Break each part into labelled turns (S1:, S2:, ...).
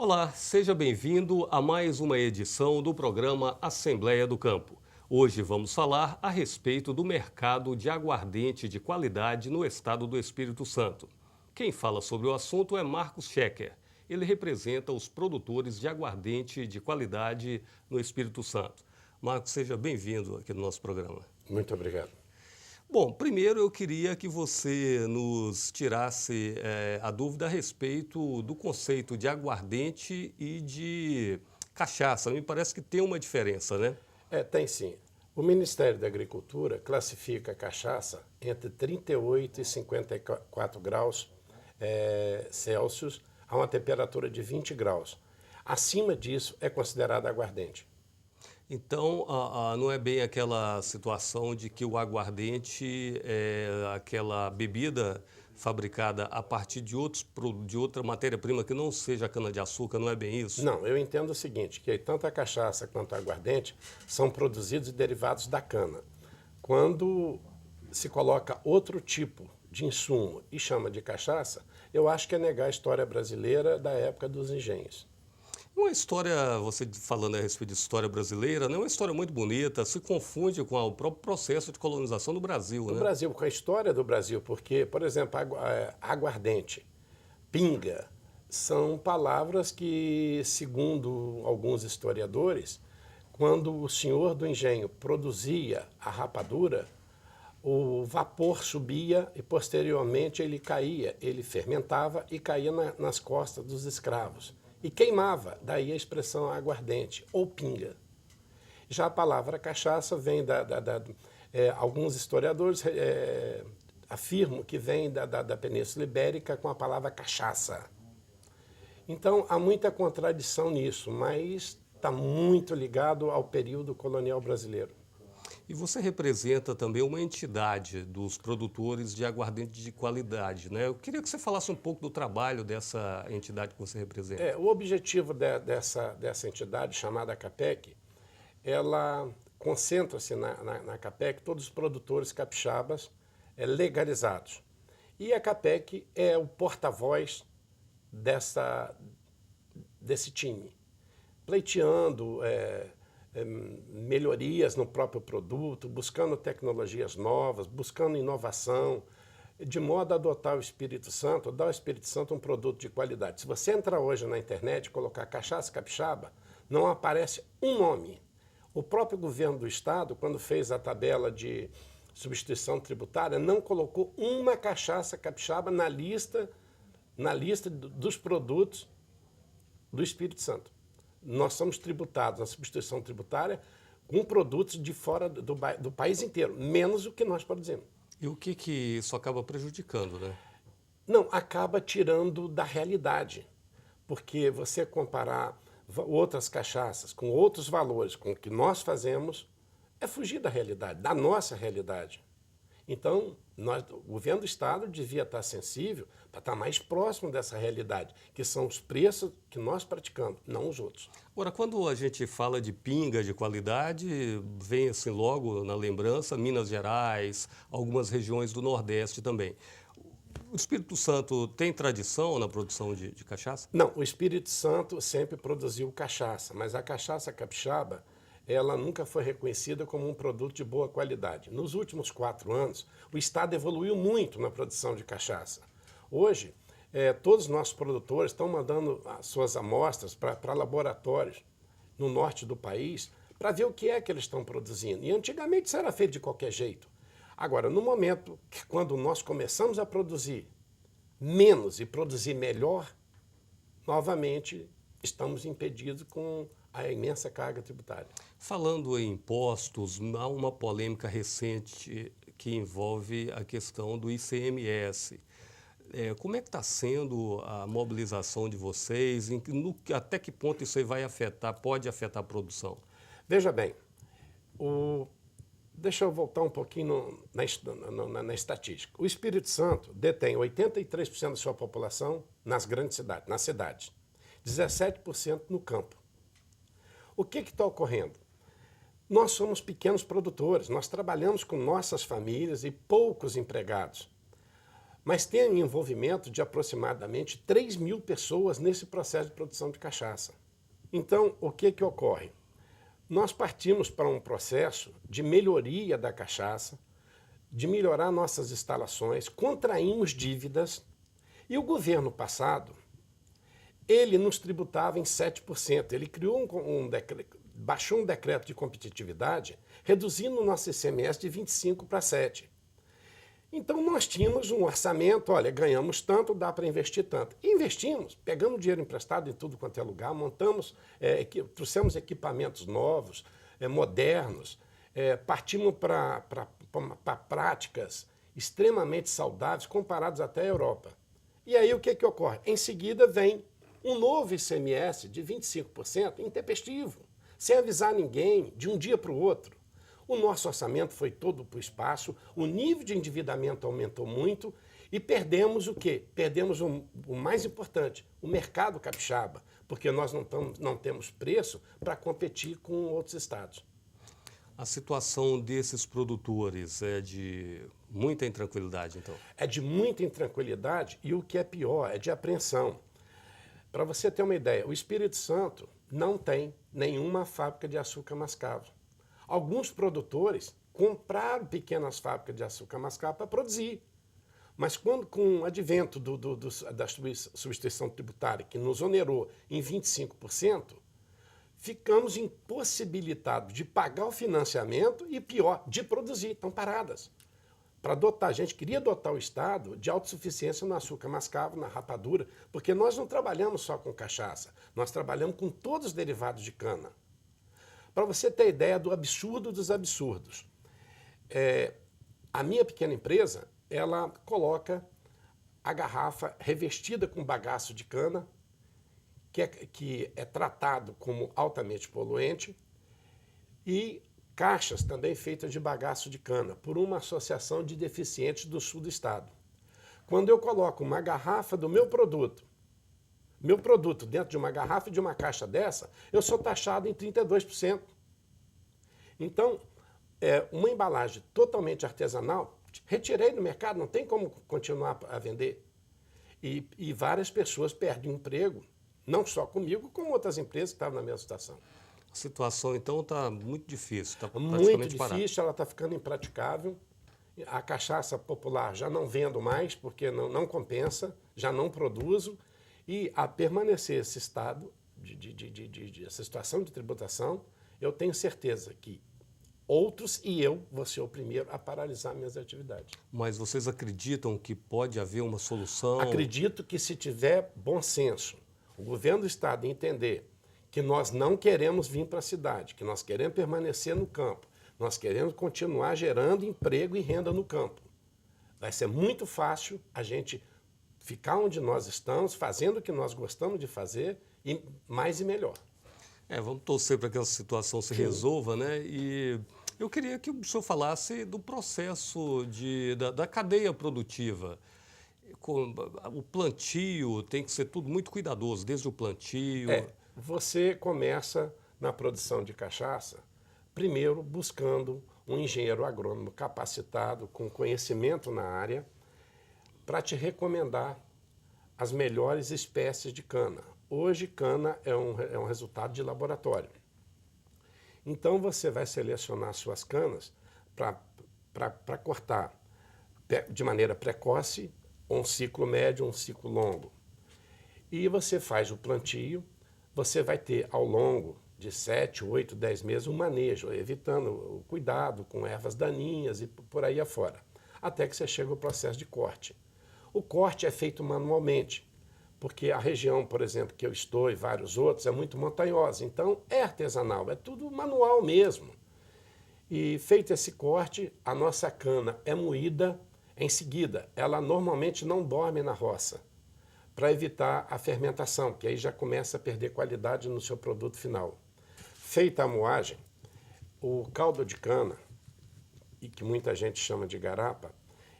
S1: Olá, seja bem-vindo a mais uma edição do programa Assembleia do Campo. Hoje vamos falar a respeito do mercado de aguardente de qualidade no estado do Espírito Santo. Quem fala sobre o assunto é Marcos Schecker. Ele representa os produtores de aguardente de qualidade no Espírito Santo. Marcos, seja bem-vindo aqui no nosso programa.
S2: Muito obrigado.
S1: Bom, primeiro eu queria que você nos tirasse a dúvida a respeito do conceito de aguardente e de cachaça. Me parece que tem uma diferença, né?
S2: Tem sim. O Ministério da Agricultura classifica a cachaça entre 38 e 54 graus Celsius a uma temperatura de 20 graus. Acima disso é considerada aguardente.
S1: Então, não é bem aquela situação de que o aguardente é aquela bebida fabricada a partir de outra matéria-prima que não seja a cana-de-açúcar, não é bem isso?
S2: Não, eu entendo o seguinte, que tanto a cachaça quanto o aguardente são produzidos e derivados da cana. Quando se coloca outro tipo de insumo e chama de cachaça, eu acho que é negar a história brasileira da época dos engenhos.
S1: Uma história, você falando a respeito de história brasileira, não é uma história muito bonita, se confunde com o próprio processo de colonização do Brasil,
S2: No
S1: né?
S2: Brasil, com a história do Brasil, porque, por exemplo, aguardente, pinga, são palavras que, segundo alguns historiadores, quando o senhor do engenho produzia a rapadura, o vapor subia e posteriormente ele caía, ele fermentava e caía nas costas dos escravos. E queimava, daí a expressão aguardente ou pinga. Já a palavra cachaça vem alguns historiadores afirmam que vem da Península Ibérica com a palavra cachaça. Então há muita contradição nisso, mas está muito ligado ao período colonial brasileiro.
S1: E você representa também uma entidade dos produtores de aguardente de qualidade, né? Eu queria que você falasse um pouco do trabalho dessa entidade que você representa.
S2: O objetivo dessa entidade, chamada CAPEC, ela concentra-se na CAPEC todos os produtores capixabas legalizados. E a CAPEC é o porta-voz desse time, pleiteando melhorias no próprio produto, buscando tecnologias novas, buscando inovação, de modo a adotar o Espírito Santo, dar ao Espírito Santo um produto de qualidade. Se você entrar hoje na internet e colocar cachaça capixaba, não aparece um nome. O próprio governo do estado, quando fez a tabela de substituição tributária, não colocou uma cachaça capixaba na lista dos produtos do Espírito Santo. Nós somos tributados na substituição tributária com produtos de fora do país inteiro, menos o que nós produzimos.
S1: E o que isso acaba prejudicando, né?
S2: Não, acaba tirando da realidade, porque você comparar outras cachaças com outros valores, com o que nós fazemos, é fugir da realidade, da nossa realidade. Então, o governo do estado devia estar sensível para estar mais próximo dessa realidade, que são os preços que nós praticamos, não os outros.
S1: Agora, quando a gente fala de pinga de qualidade, vem assim logo na lembrança Minas Gerais, algumas regiões do Nordeste também. O Espírito Santo tem tradição na produção de cachaça?
S2: Não, o Espírito Santo sempre produziu cachaça, mas a cachaça capixaba, ela nunca foi reconhecida como um produto de boa qualidade. Nos últimos 4 anos, o estado evoluiu muito na produção de cachaça. Hoje, todos os nossos produtores estão mandando as suas amostras para laboratórios no norte do país para ver o que é que eles estão produzindo. E antigamente isso era feito de qualquer jeito. Agora, no momento que quando nós começamos a produzir menos e produzir melhor, novamente estamos impedidos com a imensa carga tributária.
S1: Falando em impostos, há uma polêmica recente que envolve a questão do ICMS. Como é que está sendo a mobilização de vocês? Até que ponto isso aí pode afetar a produção?
S2: Veja bem, deixa eu voltar um pouquinho na estatística. O Espírito Santo detém 83% da sua população nas grandes cidades, nas cidades, 17% no campo. O que está ocorrendo? Nós somos pequenos produtores, nós trabalhamos com nossas famílias e poucos empregados. mas tem envolvimento de aproximadamente 3 mil pessoas nesse processo de produção de cachaça. Então, o que ocorre? Nós partimos para um processo de melhoria da cachaça, de melhorar nossas instalações, contraímos dívidas, e o governo passado, ele nos tributava em 7%. Ele criou baixou um decreto de competitividade, reduzindo o nosso ICMS de 25% para 7%. Então, nós tínhamos um orçamento, olha, ganhamos tanto, dá para investir tanto. E investimos, pegamos dinheiro emprestado em tudo quanto é lugar, montamos, trouxemos equipamentos novos, modernos, partimos para práticas extremamente saudáveis, comparados até à Europa. E aí, o que ocorre? Em seguida, vem um novo ICMS de 25%, intempestivo, sem avisar ninguém, de um dia para o outro. O nosso orçamento foi todo para o espaço, o nível de endividamento aumentou muito e perdemos o quê? Perdemos o mais importante, o mercado capixaba, porque nós não temos preço para competir com outros estados.
S1: A situação desses produtores é de muita intranquilidade, então?
S2: É de muita intranquilidade e o que é pior, é de apreensão. Para você ter uma ideia, o Espírito Santo não tem nenhuma fábrica de açúcar mascavo. Alguns produtores compraram pequenas fábricas de açúcar mascavo para produzir. Mas com o advento da substituição tributária, que nos onerou em 25%, ficamos impossibilitados de pagar o financiamento e, pior, de produzir. Estão paradas. A gente queria dotar o Estado de autossuficiência no açúcar mascavo, na rapadura, porque nós não trabalhamos só com cachaça, nós trabalhamos com todos os derivados de cana. Para você ter ideia do absurdo dos absurdos, a minha pequena empresa, ela coloca a garrafa revestida com bagaço de cana, que é tratado como altamente poluente, e caixas também feitas de bagaço de cana, por uma associação de deficientes do sul do estado. Quando eu coloco uma garrafa do meu produto dentro de uma garrafa e de uma caixa dessa, eu sou taxado em 32%. Então, uma embalagem totalmente artesanal, retirei do mercado, não tem como continuar a vender. E várias pessoas perdem o emprego, não só comigo, como outras empresas que estavam na mesma situação.
S1: A situação, então, está muito difícil, está
S2: praticamente
S1: parada.
S2: Muito difícil, ela está ficando impraticável. A cachaça popular já não vendo mais, porque não compensa, já não produzo. E a permanecer esse estado, essa situação de tributação, eu tenho certeza que outros e eu vou ser o primeiro a paralisar minhas atividades.
S1: Mas vocês acreditam que pode haver uma solução?
S2: Acredito que se tiver bom senso, o governo do estado entender que nós não queremos vir para a cidade, que nós queremos permanecer no campo, nós queremos continuar gerando emprego e renda no campo. Vai ser muito fácil a gente ficar onde nós estamos, fazendo o que nós gostamos de fazer, e mais e melhor.
S1: Vamos torcer para que essa situação se resolva, né? E eu queria que o senhor falasse do processo da cadeia produtiva. O plantio tem que ser tudo muito cuidadoso, desde o plantio.
S2: Você começa na produção de cachaça, primeiro buscando um engenheiro agrônomo capacitado, com conhecimento na área, para te recomendar as melhores espécies de cana. Hoje, cana é um resultado de laboratório. Então, você vai selecionar suas canas para cortar de maneira precoce, um ciclo médio, um ciclo longo. E você faz o plantio, você vai ter ao longo de 7, 8, 10 meses um manejo, evitando o cuidado com ervas daninhas e por aí afora, até que você chega ao processo de corte. O corte é feito manualmente, porque a região, por exemplo, que eu estou e vários outros, é muito montanhosa, então é artesanal, é tudo manual mesmo. E feito esse corte, a nossa cana é moída em seguida. Ela normalmente não dorme na roça, para evitar a fermentação, que aí já começa a perder qualidade no seu produto final. Feita a moagem, o caldo de cana, e que muita gente chama de garapa,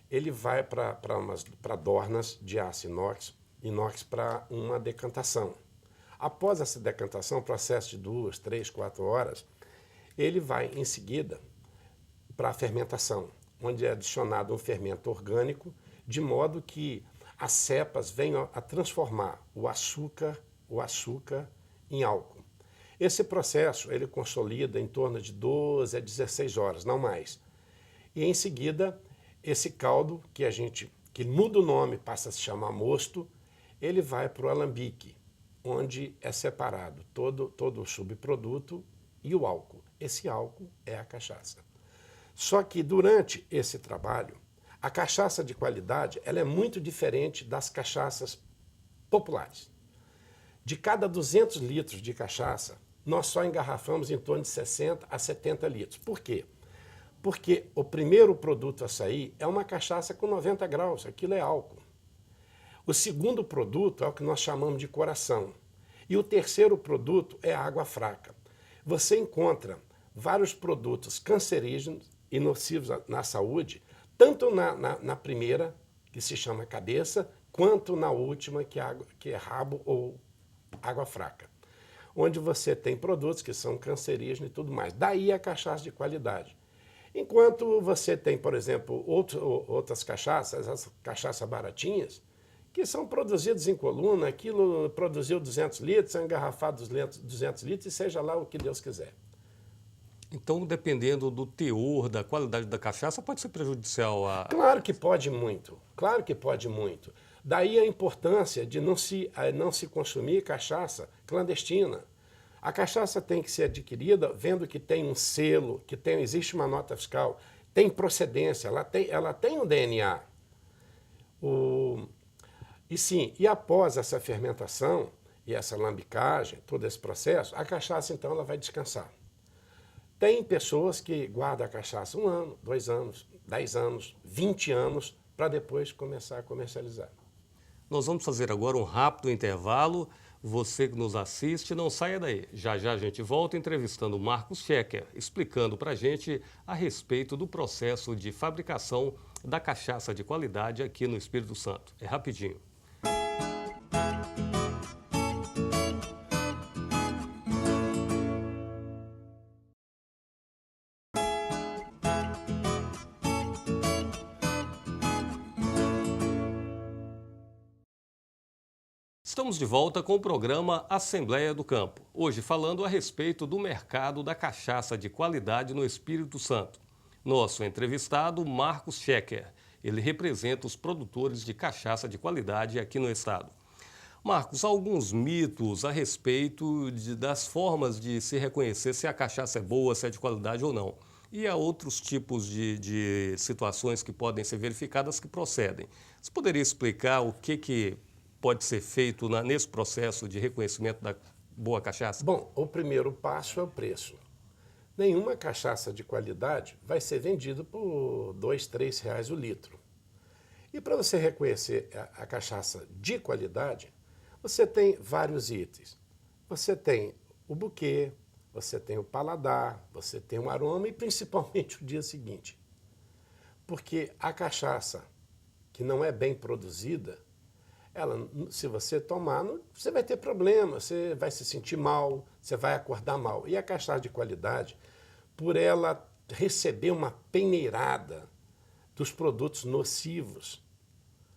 S2: ele vai para dornas de aço inox para uma decantação. Após essa decantação, processo de 2, 3, 4 horas, ele vai em seguida para a fermentação, onde é adicionado um fermento orgânico de modo que as cepas venham a transformar o açúcar em álcool. Esse processo ele consolida em torno de 12 a 16 horas, não mais. E em seguida, esse caldo que muda o nome, passa a se chamar mosto, ele vai para o alambique, onde é separado todo o subproduto e o álcool. Esse álcool é a cachaça. Só que durante esse trabalho, a cachaça de qualidade ela é muito diferente das cachaças populares. De cada 200 litros de cachaça, nós só engarrafamos em torno de 60 a 70 litros. Por quê? Porque o primeiro produto a sair é uma cachaça com 90 graus, aquilo é álcool. O segundo produto é o que nós chamamos de coração. E o terceiro produto é a água fraca. Você encontra vários produtos cancerígenos e nocivos na saúde, tanto na primeira, que se chama cabeça, quanto na última, que é rabo ou água fraca. Onde você tem produtos que são cancerígenos e tudo mais. Daí a cachaça de qualidade. Enquanto você tem, por exemplo, outras cachaças, as cachaças baratinhas, que são produzidas em coluna, aquilo produziu 200 litros, é engarrafado 200 litros e seja lá o que Deus quiser.
S1: Então, dependendo do teor, da qualidade da cachaça, pode ser prejudicial a...
S2: Claro que pode muito, claro que pode muito. Daí a importância de não se consumir cachaça clandestina. A cachaça tem que ser adquirida vendo que tem um selo, existe uma nota fiscal, tem procedência, ela tem um DNA. E após essa fermentação e essa lambicagem, todo esse processo, a cachaça então ela vai descansar. Tem pessoas que guardam a cachaça 1 ano, 2 anos, 10 anos, 20 anos, para depois começar a comercializar.
S1: Nós vamos fazer agora um rápido intervalo. Você que nos assiste, não saia daí. Já já a gente volta entrevistando o Marcos Schecker, explicando para a gente a respeito do processo de fabricação da cachaça de qualidade aqui no Espírito Santo. É rapidinho. Estamos de volta com o programa Assembleia do Campo, hoje falando a respeito do mercado da cachaça de qualidade no Espírito Santo. Nosso entrevistado, Marcos Schecker, ele representa os produtores de cachaça de qualidade aqui no estado. Marcos, há alguns mitos a respeito das formas de se reconhecer se a cachaça é boa, se é de qualidade ou não. E há outros tipos de situações que podem ser verificadas que procedem. Você poderia explicar o que pode ser feito nesse processo de reconhecimento da boa cachaça?
S2: Bom, o primeiro passo é o preço. Nenhuma cachaça de qualidade vai ser vendida por R$2, R$3 o litro. E para você reconhecer a cachaça de qualidade, você tem vários itens. Você tem o buquê, você tem o paladar, você tem o aroma e principalmente o dia seguinte. Porque a cachaça que não é bem produzida, se você tomar, você vai ter problema, você vai se sentir mal, você vai acordar mal. E a cachaça de qualidade, por ela receber uma peneirada dos produtos nocivos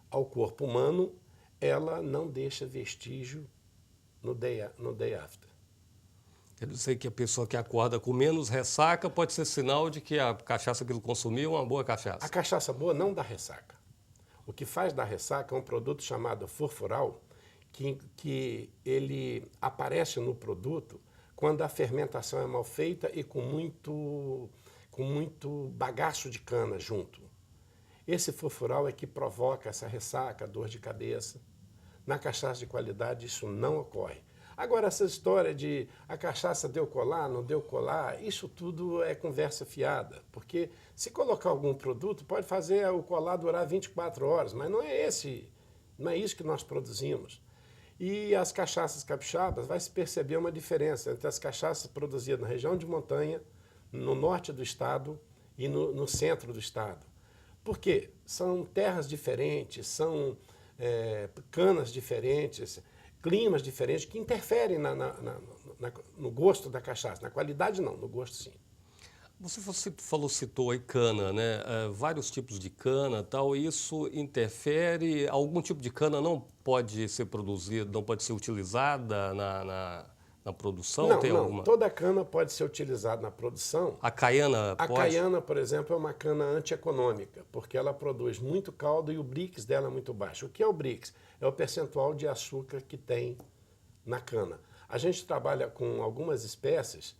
S2: ao corpo humano, ela não deixa vestígio no day after.
S1: Quer dizer que a pessoa que acorda com menos ressaca pode ser sinal de que a cachaça que ele consumiu é uma boa cachaça.
S2: A cachaça boa não dá ressaca. O que faz dar ressaca é um produto chamado furfural, que ele aparece no produto quando a fermentação é mal feita e com muito bagaço de cana junto. Esse furfural é que provoca essa ressaca, dor de cabeça. Na cachaça de qualidade isso não ocorre. Agora, essa história de a cachaça deu colar, não deu colar, isso tudo é conversa fiada. Porque se colocar algum produto, pode fazer o colar durar 24 horas, mas não é isso que nós produzimos. E as cachaças capixabas, vai se perceber uma diferença entre as cachaças produzidas na região de montanha, no norte do estado e no centro do estado. Por quê? São terras diferentes, são canas diferentes, climas diferentes que interferem no gosto da cachaça. Na qualidade não, no gosto sim.
S1: citou aí cana, né? Vários tipos de cana, tal. Isso interfere? Algum tipo de cana não pode ser produzida, não pode ser utilizada na produção?
S2: Não,
S1: Tem
S2: não.
S1: alguma?
S2: Toda cana pode ser utilizada na produção.
S1: A caiana
S2: A
S1: pode?
S2: caiana, por exemplo, é uma cana antieconômica, porque ela produz muito caldo e o Brix dela é muito baixo. O que é o Brix? É o percentual de açúcar que tem na cana. A gente trabalha com algumas espécies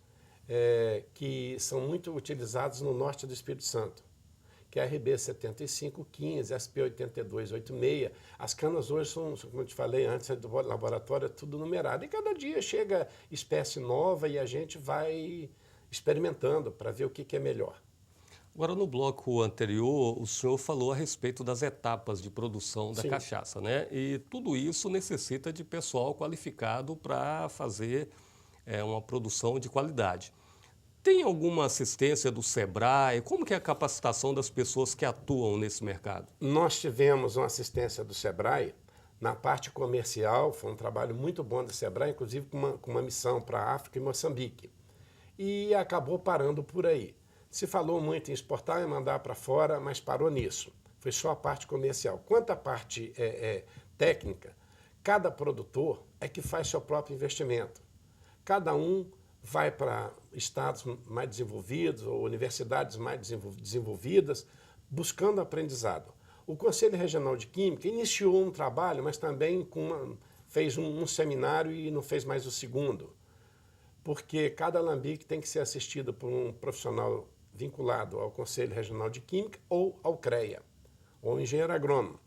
S2: que são muito utilizadas no norte do Espírito Santo, que é a RB 7515, SP 8286. As canas hoje são, como eu te falei antes, do laboratório, é tudo numerado. E cada dia chega espécie nova e a gente vai experimentando para ver o que é melhor.
S1: Agora, no bloco anterior, o senhor falou a respeito das etapas de produção da
S2: Sim.
S1: cachaça, né? E tudo isso necessita de pessoal qualificado para fazer uma produção de qualidade. Tem alguma assistência do Sebrae? Como que é a capacitação das pessoas que atuam nesse mercado?
S2: Nós tivemos uma assistência do Sebrae na parte comercial, foi um trabalho muito bom do Sebrae, inclusive com uma missão para a África e Moçambique. E acabou parando por aí. Se falou muito em exportar e mandar para fora, mas parou nisso. Foi só a parte comercial. Quanto à parte técnica, cada produtor é que faz seu próprio investimento. Cada um vai para estados mais desenvolvidos ou universidades mais desenvolvidas, buscando aprendizado. O Conselho Regional de Química iniciou um trabalho, mas também fez um seminário e não fez mais o segundo, porque cada alambique tem que ser assistido por um profissional vinculado ao Conselho Regional de Química ou ao CREA, ou engenheiro agrônomo,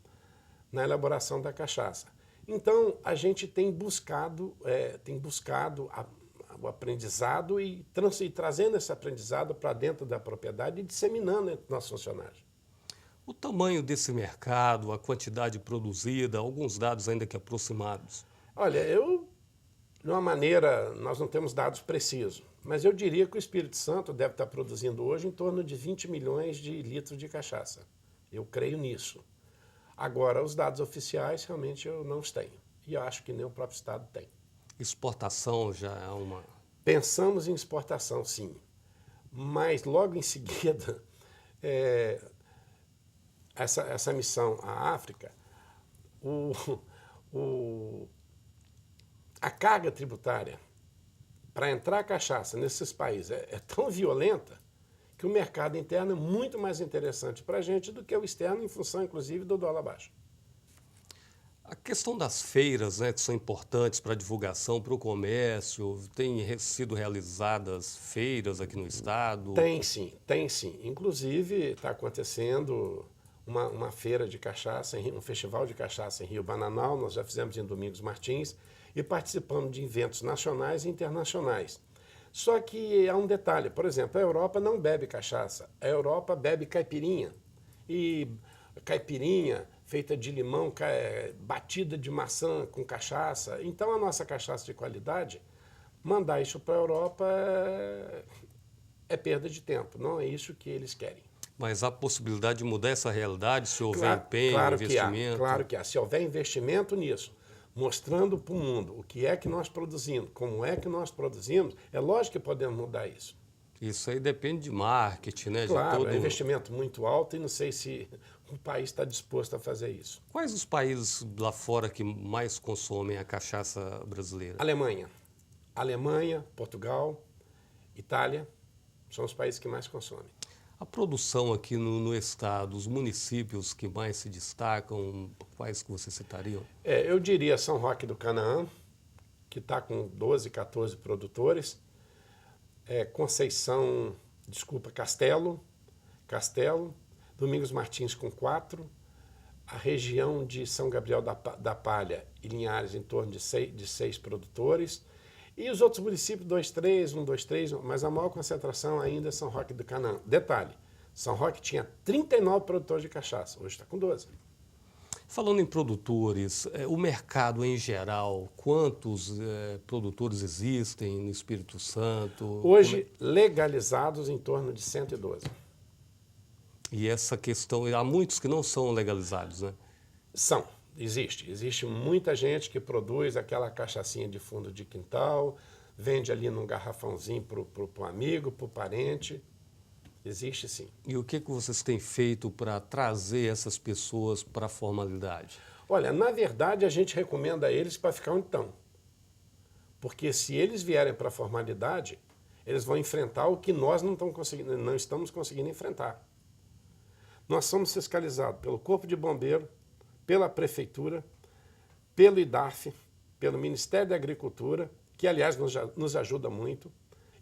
S2: na elaboração da cachaça. Então, a gente tem buscado o aprendizado e trazendo esse aprendizado para dentro da propriedade e disseminando entre nossos funcionários.
S1: O tamanho desse mercado, a quantidade produzida, alguns dados ainda que aproximados.
S2: Olha, de uma maneira, nós não temos dados precisos, mas eu diria que o Espírito Santo deve estar produzindo hoje em torno de 20 milhões de litros de cachaça. Eu creio nisso. Agora, os dados oficiais realmente eu não os tenho. E eu acho que nem o próprio Estado tem.
S1: Exportação já é uma...
S2: Pensamos em exportação, sim. Mas logo em seguida, essa missão à África, a carga tributária para entrar a cachaça nesses países é tão violenta que o mercado interno é muito mais interessante para a gente do que o externo, em função, inclusive, do dólar baixo.
S1: A questão das feiras, né, que são importantes para a divulgação, para o comércio, tem sido realizadas feiras aqui no estado?
S2: Tem sim, tem sim. Inclusive, está acontecendo uma feira de cachaça, um festival de cachaça em Rio Bananal, nós já fizemos em Domingos Martins, e participamos de eventos nacionais e internacionais. Só que há um detalhe, por exemplo, a Europa não bebe cachaça, a Europa bebe caipirinha. E caipirinha feita de limão, batida de maçã com cachaça. Então a nossa cachaça de qualidade, mandar isso para a Europa é perda de tempo, não é isso que eles querem.
S1: Mas há possibilidade de mudar essa realidade se houver empenho, investimento?
S2: Claro que há. Se houver investimento nisso, mostrando para o mundo o que é que nós produzimos, como é que nós produzimos, é lógico que podemos mudar isso.
S1: Isso aí depende de marketing, né?
S2: Claro, é um investimento muito alto e não sei se o país está disposto a fazer isso.
S1: Quais os países lá fora que mais consomem a cachaça brasileira?
S2: Alemanha, Portugal, Itália, são os países que mais consomem.
S1: A produção aqui no estado, os municípios que mais se destacam, quais que você citaria?
S2: Eu diria São Roque do Canaã, que está com 12, 14 produtores. Castelo, Domingos Martins com 4, a região de São Gabriel da Palha e Linhares em torno de 6 produtores, e os outros municípios 2, 3, 1, 2, 3, mas a maior concentração ainda é São Roque do Canaã. Detalhe, São Roque tinha 39 produtores de cachaça, hoje está com 12.
S1: Falando em produtores, o mercado em geral, quantos produtores existem no Espírito Santo?
S2: Hoje, legalizados em torno de 112.
S1: E essa questão, há muitos que não são legalizados, né?
S2: Existe muita gente que produz aquela cachaçinha de fundo de quintal, vende ali num garrafãozinho para o amigo, para o parente. Existe sim.
S1: E o que vocês têm feito para trazer essas pessoas para a formalidade?
S2: Olha, na verdade, a gente recomenda eles para ficar onde estão. Porque se eles vierem para a formalidade, eles vão enfrentar o que nós não estamos conseguindo enfrentar. Nós somos fiscalizados pelo Corpo de Bombeiro, pela Prefeitura, pelo IDARF, pelo Ministério da Agricultura, que, aliás, nos ajuda muito,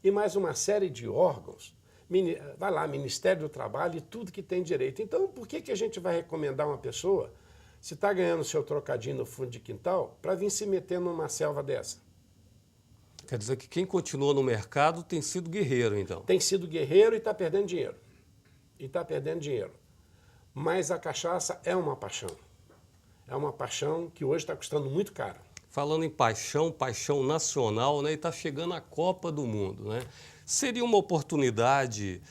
S2: e mais uma série de órgãos. Vai lá, Ministério do Trabalho e tudo que tem direito. Então, por que a gente vai recomendar uma pessoa, se está ganhando seu trocadinho no fundo de quintal, para vir se meter numa selva dessa?
S1: Quer dizer que quem continua no mercado tem sido guerreiro, então?
S2: Tem sido guerreiro e está perdendo dinheiro. E está perdendo dinheiro. Mas a cachaça é uma paixão. É uma paixão que hoje está custando muito caro.
S1: Falando em paixão, paixão nacional, né? E está chegando a Copa do Mundo, né? Seria uma oportunidade,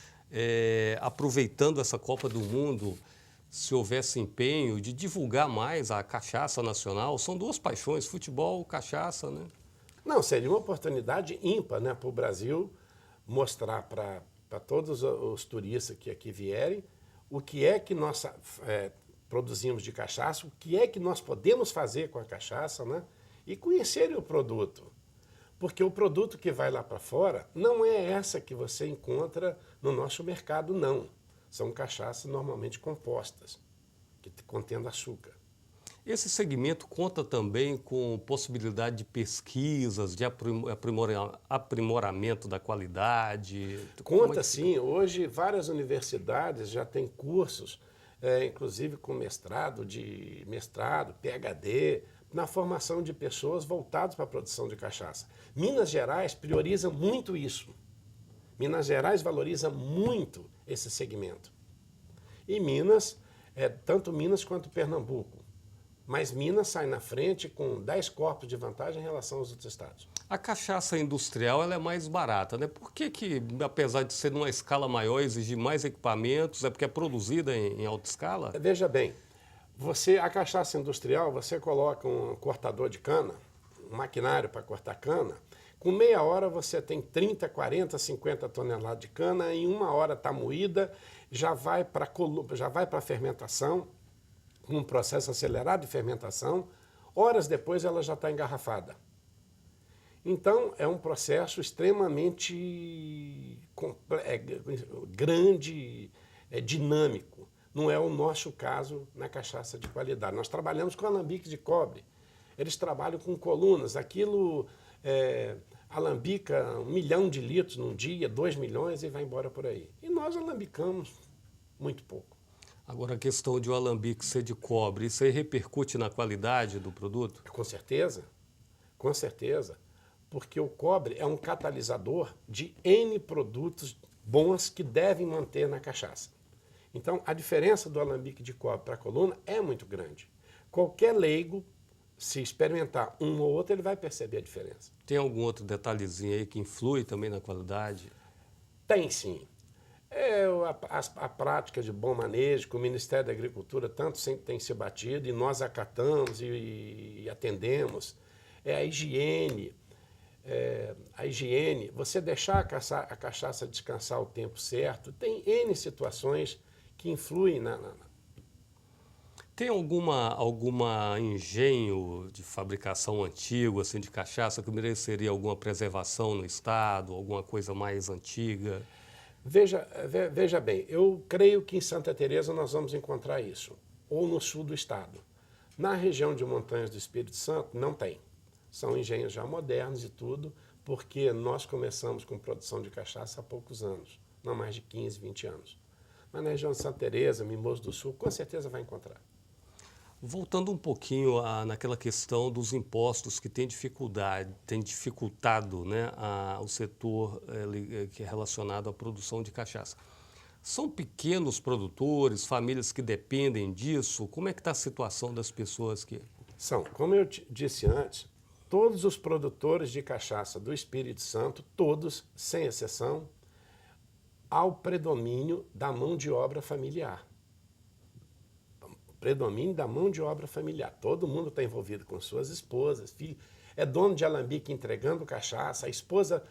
S1: aproveitando essa Copa do Mundo, se houvesse empenho de divulgar mais a cachaça nacional? São duas paixões, futebol, cachaça, né?
S2: Não, seria uma oportunidade ímpar, né, para o Brasil mostrar para todos os turistas que aqui vierem o que é que nós produzimos de cachaça, o que é que nós podemos fazer com a cachaça, né, e conhecerem o produto. Porque o produto que vai lá para fora não é essa que você encontra no nosso mercado, não. São cachaças normalmente compostas, que contendo açúcar.
S1: Esse segmento conta também com possibilidade de pesquisas, de aprimoramento da qualidade?
S2: Conta sim. Hoje, várias universidades já têm cursos, inclusive com mestrado, PhD, na formação de pessoas voltadas para a produção de cachaça. Minas Gerais prioriza muito isso. Minas Gerais valoriza muito esse segmento. E Minas, tanto Minas quanto Pernambuco. Mas Minas sai na frente com 10 corpos de vantagem em relação aos outros estados.
S1: A cachaça industrial ela é mais barata, né? Por que, apesar de ser numa escala maior, exigir mais equipamentos? É porque é produzida em alta escala?
S2: Veja bem, a cachaça industrial, você coloca um cortador de cana, um maquinário para cortar cana, com meia hora você tem 30, 40, 50 toneladas de cana, em uma hora está moída, já vai para a fermentação, um processo acelerado de fermentação, horas depois ela já está engarrafada. Então, é um processo extremamente grande, dinâmico. Não é o nosso caso na cachaça de qualidade. Nós trabalhamos com alambique de cobre. Eles trabalham com colunas. Aquilo alambica 1 milhão de litros num dia, 2 milhões e vai embora por aí. E nós alambicamos muito pouco.
S1: Agora, a questão de o alambique ser de cobre, isso aí repercute na qualidade do produto?
S2: Com certeza, porque o cobre é um catalisador de N produtos bons que devem manter na cachaça. Então, a diferença do alambique de cobre para a coluna é muito grande. Qualquer leigo, se experimentar um ou outro, ele vai perceber a diferença.
S1: Tem algum outro detalhezinho aí que influi também na qualidade?
S2: Tem sim. A prática de bom manejo, que o Ministério da Agricultura tanto sempre tem se batido, e nós acatamos e atendemos. A higiene, você deixar a cachaça descansar o tempo certo, tem N situações que influem
S1: Tem alguma engenho de fabricação antigo, assim, de cachaça, que mereceria alguma preservação no estado, alguma coisa mais antiga?
S2: Veja bem, eu creio que em Santa Teresa nós vamos encontrar isso, ou no sul do estado. Na região de Montanhas do Espírito Santo, não tem. São engenhos já modernos e tudo, porque nós começamos com produção de cachaça há poucos anos, não mais de 15, 20 anos. Mas na região de Santa Teresa, Mimoso do Sul, com certeza vai encontrar.
S1: Voltando um pouquinho naquela questão dos impostos que tem dificultado, né, o setor que é relacionado à produção de cachaça. São pequenos produtores, famílias que dependem disso? Como é que está a situação das pessoas que...
S2: São, como eu disse antes, todos os produtores de cachaça do Espírito Santo, todos, sem exceção, ao predomínio da mão de obra familiar. Predomínio da mão de obra familiar. Todo mundo está envolvido com suas esposas, filhos. É dono de alambique entregando cachaça, a esposa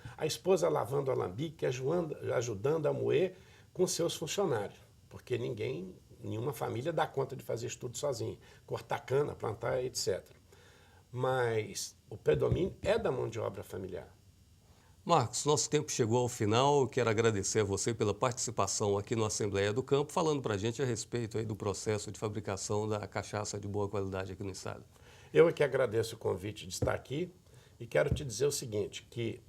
S2: lavando alambique, ajudando a moer, com seus funcionários, porque nenhuma família dá conta de fazer isso tudo sozinho, cortar cana, plantar, etc. Mas o predomínio é da mão de obra familiar.
S1: Marcos, nosso tempo chegou ao final. Eu quero agradecer a você pela participação aqui no Assembleia do Campo, falando para a gente a respeito aí do processo de fabricação da cachaça de boa qualidade aqui no estado.
S2: Eu é que agradeço o convite de estar aqui e quero te dizer o seguinte, que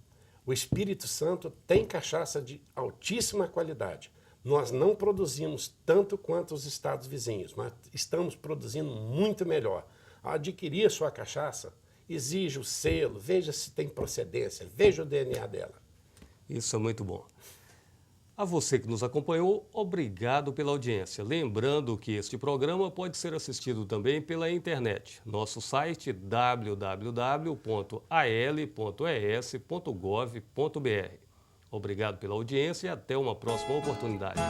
S2: o Espírito Santo tem cachaça de altíssima qualidade. Nós não produzimos tanto quanto os estados vizinhos, mas estamos produzindo muito melhor. Ao adquirir a sua cachaça, exige o selo, veja se tem procedência, veja o DNA dela.
S1: Isso é muito bom. A você que nos acompanhou, obrigado pela audiência. Lembrando que este programa pode ser assistido também pela internet. Nosso site www.al.es.gov.br. Obrigado pela audiência e até uma próxima oportunidade.